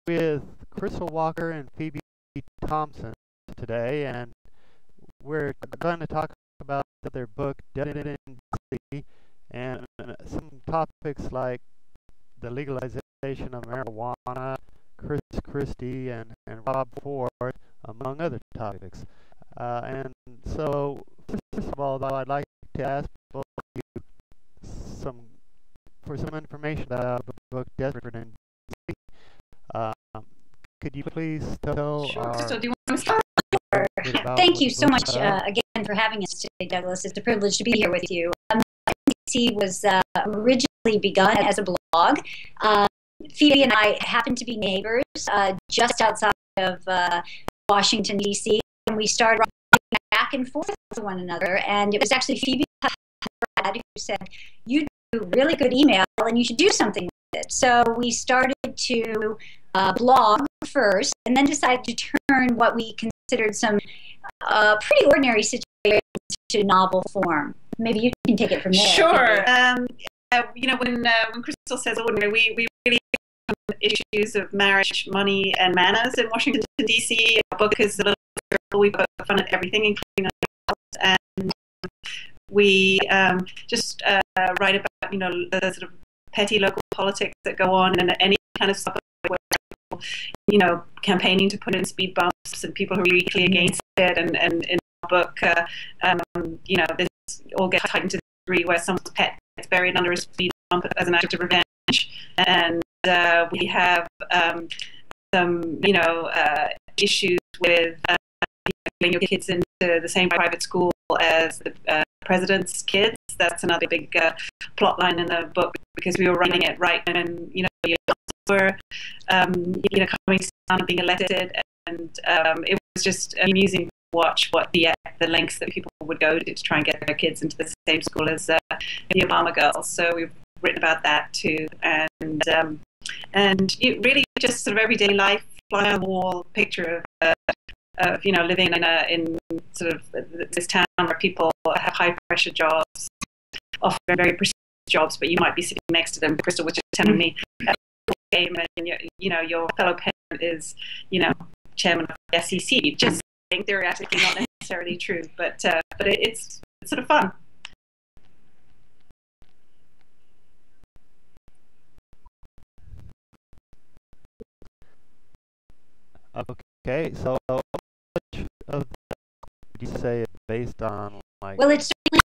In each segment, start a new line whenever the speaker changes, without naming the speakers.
with Crystal Walker and Phoebe Thompson today, and we're going to talk about their book, Dead in D.C., and some topics like the legalization of marijuana, Christie, and Rob Ford, among other topics. And so, first of all, though, I'd like to ask both of you for some information about the book, Dead in D.C. Um, could you please tell
Sure.
our...
So do you want to start?
Thank you so much again for having us today, Douglas. It's a privilege to be here with you. DC was originally begun as a blog. Phoebe and I happened to be neighbors just outside of Washington, D.C., and we started writing back and forth with one another. And it was actually Phoebe who said, "You do really good email, and you should do something with it." So we started to blog first, and then decided to turn what we considered some pretty ordinary situations to novel form. Maybe you can take it from there.
Sure. You know, when Crystal says ordinary, we really issues of marriage, money, and manners in Washington, D.C. Our book is a little we poke fun at everything, including ourselves, and we just write about, you know, the sort of petty local politics that go on, and any kind of stuff where people, you know, campaigning to put in speed bumps and people who are really against it, and in our book, you know, this all gets heightened to the degree where someone's pet gets buried under a speed bump as an act of revenge, and we have some, you know, issues with getting your kids into the same private school as the president's kids. That's another big plot line in the book, because we were running it right when, you know, the were you know, coming down and being elected, and it was just amusing to watch what the lengths that people would go to try and get their kids into the same school as the Obama girls. So we've written about that too, and it really just sort of everyday life, fly on the wall picture of you know, living in sort of this town where people have high pressure jobs, often very prestigious jobs, but you might be sitting next to them. Crystal was just telling me game, and you know, your fellow parent is, you know, chairman of the SEC. Just saying, theoretically not necessarily true, but it's sort of fun.
Okay, so how much of that would you say is based on, like...
Well, it's certainly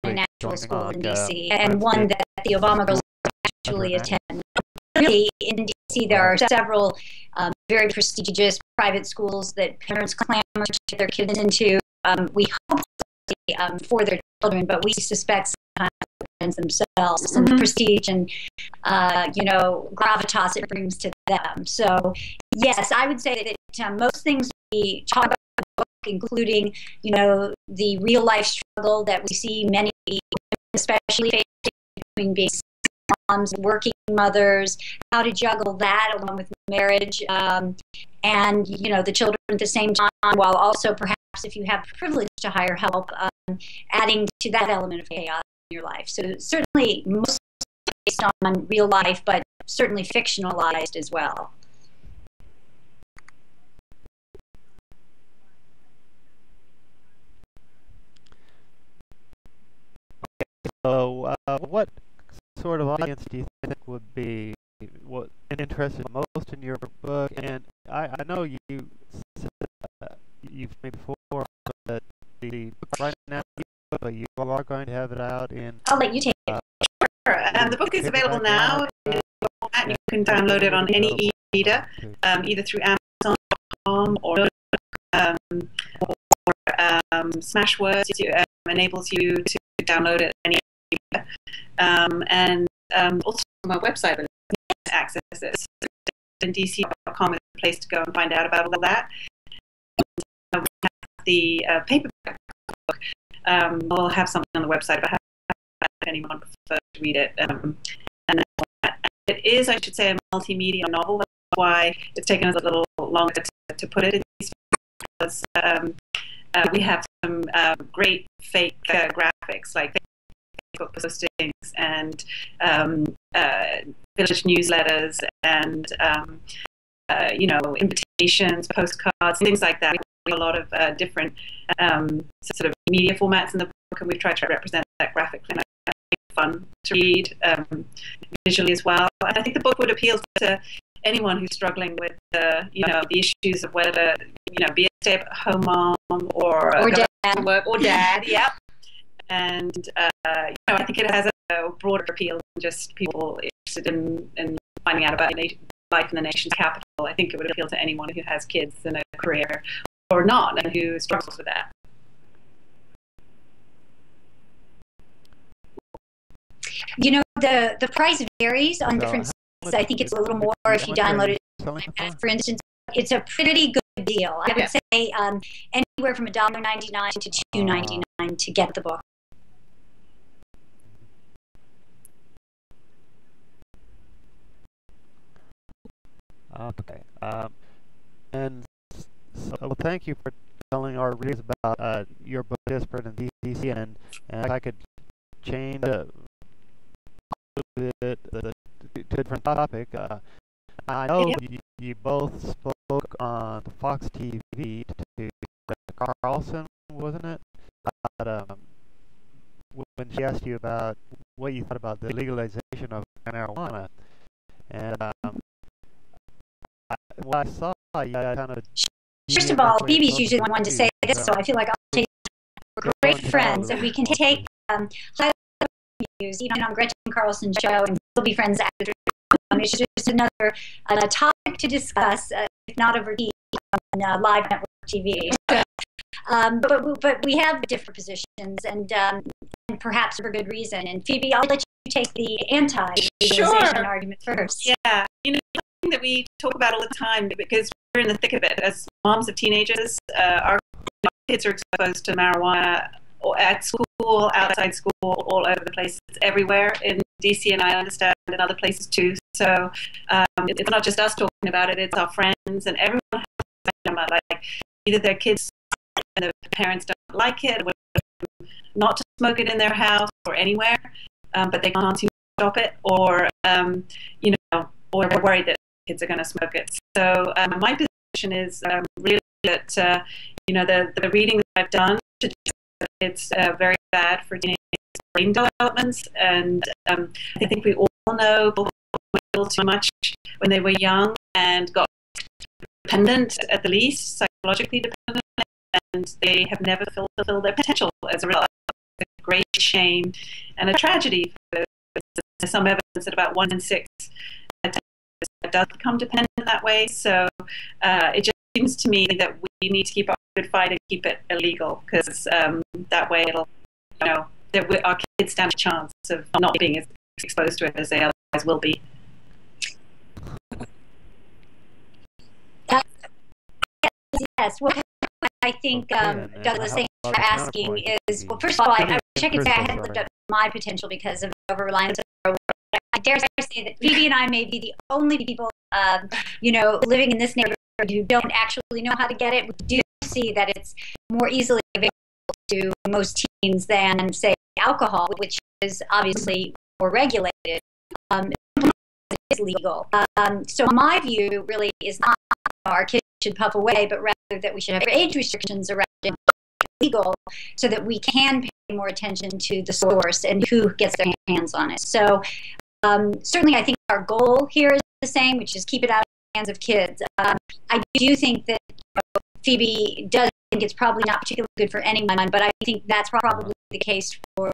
an actual school in D.C., and one that the Obama girls actually attend. Really, in D.C., there are several very prestigious private schools that parents clamor to get their kids into. We hope for their children, but we suspect sometimes parents themselves, and the prestige and you know, gravitas it brings to them. So yes, I would say that most things we talk about in the book, including, you know, the real life struggle that we see many, especially facing between being moms, working mothers, how to juggle that along with marriage, and, you know, the children at the same time, while also perhaps, if you have the privilege to hire help, adding to that element of chaos in your life. So certainly most based on real life, but certainly fictionalized as well.
So what sort of audience do you think would be interested most in your book? And I know you said you've made before that the book right now, but you are going to have it out in...
I'll let you take it.
Sure. The book is available now. You can download it on any e-reader, either through Amazon.com or Smashwords. Enables you to download it any e-reader. And also on my website, but access it. And dc.com is a place to go and find out about all that. And, we have the paperback book. We'll have something on the website about how anyone prefers to read it. And it is, I should say, a multimedia novel. That's why it's taken us a little longer to put it in these, because we have some great fake graphics, like Facebook postings and village newsletters and invitations, postcards, things like that. We have a lot of different sort of media formats in the book, and we've tried to represent that graphically. And I think it's fun to read visually as well. And I think the book would appeal to anyone who's struggling with the issues of whether be a stay-at-home mom or
dad.
To work or dad. Yeah. And I think it has a broader appeal than just people interested in finding out about life in the nation's capital. I think it would appeal to anyone who has kids and a career or not, and who struggles with that.
The price varies on different sites. I think it's a little more if you download it. For instance, it's a pretty good deal. I would say anywhere from $1.99 to $2.99 to get the book.
Okay. And so, well, thank you for telling our readers about your book, Disparate in DC, and if I could change a bit to a different topic. I know you both spoke on Fox TV to Carlson, wasn't it? About, when she asked you about what you thought about the legalization of marijuana, and what I saw, you kind of.
First of all, Phoebe's usually the one to say this, so I feel like I'll take. We're great friends, and we can take highlight views even on Gretchen Carlson's show, and we'll be friends after. It's just another topic to discuss, if not over TV, on live network TV. So, but we have different positions, and perhaps for good reason. And Phoebe, I'll let you take the anti-legalization argument first.
Yeah, something that we talk about all the time because we're in the thick of it. As moms of teenagers, our kids are exposed to marijuana at school, outside school, all over the place. It's everywhere in DC, and I understand in other places too. So it's not just us talking about it; it's our friends and everyone has a dilemma. Like either their kids and the parents don't like it, or not to smoke it in their house or anywhere, but they can't seem to stop it, or or they're worried that kids are going to smoke it. So my position is really that the reading that I've done, it's very bad for teenagers' brain developments, and I think we all know people a little too much when they were young and got dependent, at the least psychologically dependent, and they have never fulfilled their potential as a result. It's a great shame and a tragedy. There's some evidence that about 1 in 6 does become dependent that way. So it just seems to me that we need to keep up a good fight and keep it illegal, because that way it'll, that our kids stand a chance of not being as exposed to it as they otherwise will be.
Yes. Well, I think Douglas, thanks for asking. Is well, first of all, I wish I could say I hadn't lived up to my potential because of over-reliance. I dare say that Phoebe and I may be the only people, living in this neighborhood who don't actually know how to get it. We do see that it's more easily available to most teens than, say, alcohol, which is obviously more regulated. It's legal. So my view really is not our kids should puff away, but rather that we should have age restrictions around it legal so that we can pay more attention to the source and who gets their hands on it. So certainly I think our goal here is the same, which is keep it out of the hands of kids. I do think that Phoebe does think it's probably not particularly good for anyone, but I think that's probably the case for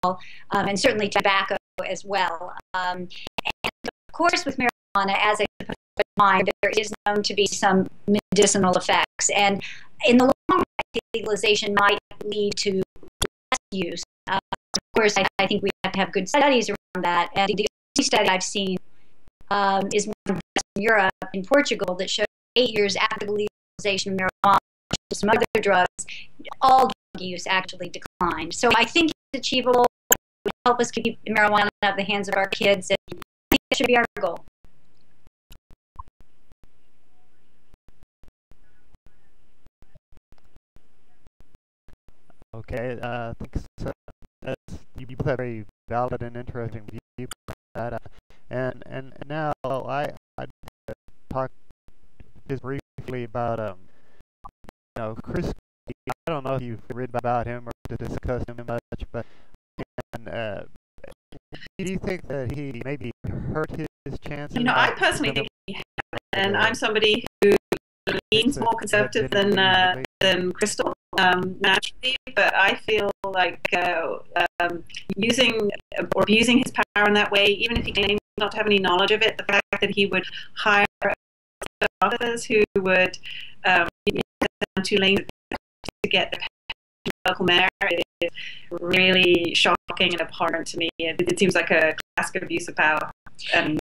all, and certainly tobacco as well. And of course with marijuana, as I mind, there is known to be some medicinal effects, and in the long run, legalization might lead to less use. Of course, I think we have to have good studies around that, and the only study I've seen is one from Europe, in Portugal, that showed 8 years after the legalization of marijuana, some other drugs, all drug use actually declined. So I think it's achievable. It would help us keep marijuana out of the hands of our kids, and I think that should be our goal.
Okay, thanks. You both have a very valid and interesting view on that. And now I'd talk just briefly about Christie. I don't know if you've read about him or to discuss him much, but and, do you think that he maybe hurt his chances?
I personally think he has, and I'm somebody who leans more conservative than Crystal naturally, but I feel like using or abusing his power in that way, even if he claims not to have any knowledge of it, the fact that he would hire others who would down 2 lanes to get the local mayor is really shocking and abhorrent to me. It seems like a classic abuse of power. And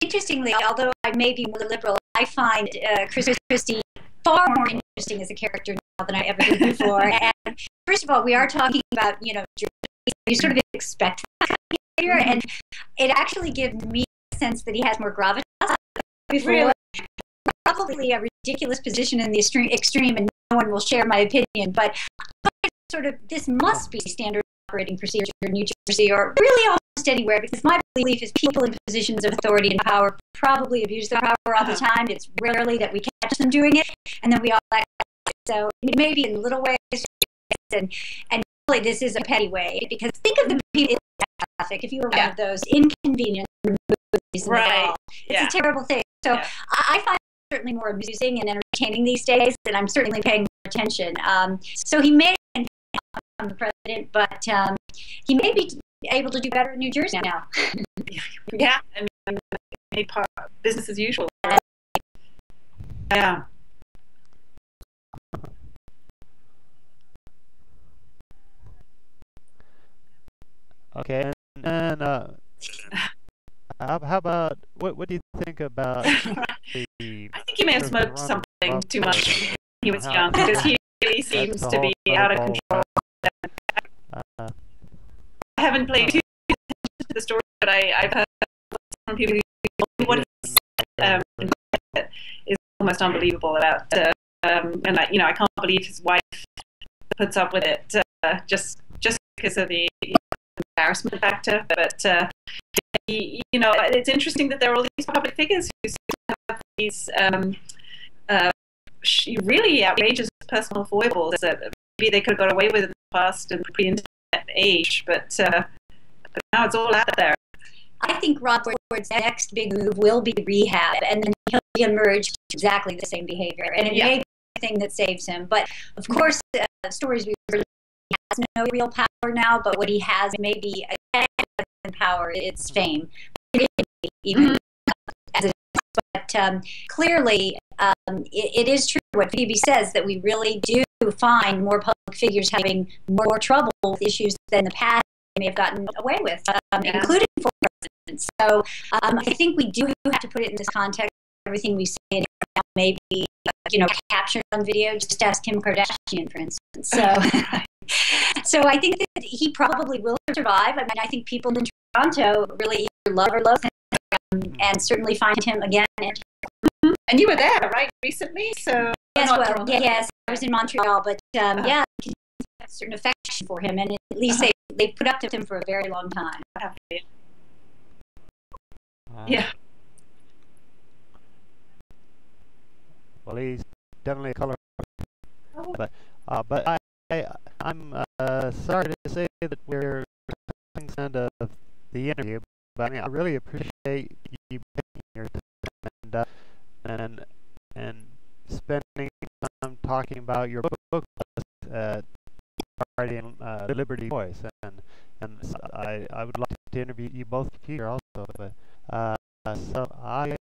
interestingly, although I may be more liberal, I find Christie far more interesting as a character now than I ever did before. And first of all, we are talking about, you sort of expect that kind of behavior, and it actually gives me a sense that he has more gravitas before. Really? Probably a ridiculous position in the extreme, and no one will share my opinion, but sort of this must be standard operating procedure in New Jersey, or really almost anywhere, because my belief is people in positions of authority and power probably abuse their power all the time. It's rarely that we catch them doing it, and then we all act. So maybe in little ways, and really this is a petty way, because think of the people in traffic, if you were one of those inconvenient movies, right? It's a terrible thing. So I find it certainly more amusing and entertaining these days, and I'm certainly paying more attention. So he may have become the president, but he may be able to do better in New Jersey now.
Yeah, I mean, business as usual. Yeah.
Okay, and how about what do you think about the?
I think he may have smoked something too much when he was young, because he really seems to be out of control. I haven't played too attention to the story, but I've heard from people who what he said is almost unbelievable about, and I can't believe his wife puts up with it just because of the embarrassment factor. But it's interesting that there are all these public figures who have these really outrageous personal foibles that maybe they could have got away with in the past and pre-internet age, but now it's all out there.
I think Rod Ford's next big move will be rehab, and then he'll emerge to exactly the same behavior, and it may be the thing that saves him. But of course, stories we've heard, he has no real power now, but what he has may be in power, it's fame, even as it is. But clearly, it is true what Phoebe says, that we really do find more public figures having more trouble with issues than the past may have gotten away with, including for presidents. So I think we do have to put it in this context. Everything we say now may be, captured on video. Just ask Kim Kardashian, for instance. So I think that he probably will survive. I mean, I think people in Toronto really either love or loathe him, and certainly find him again.
And you were there, right, recently? So
yes, I was in Montreal, but a certain affection for him, and at least they put up to him for a very long time.
Yeah.
Well, he's definitely a color, but I'm sorry to say that we're coming to the end of the interview, but I mean, I really appreciate you taking your time and spending time talking about your book, Guardian Liberty Voice, and I would like to interview you both here also, but so I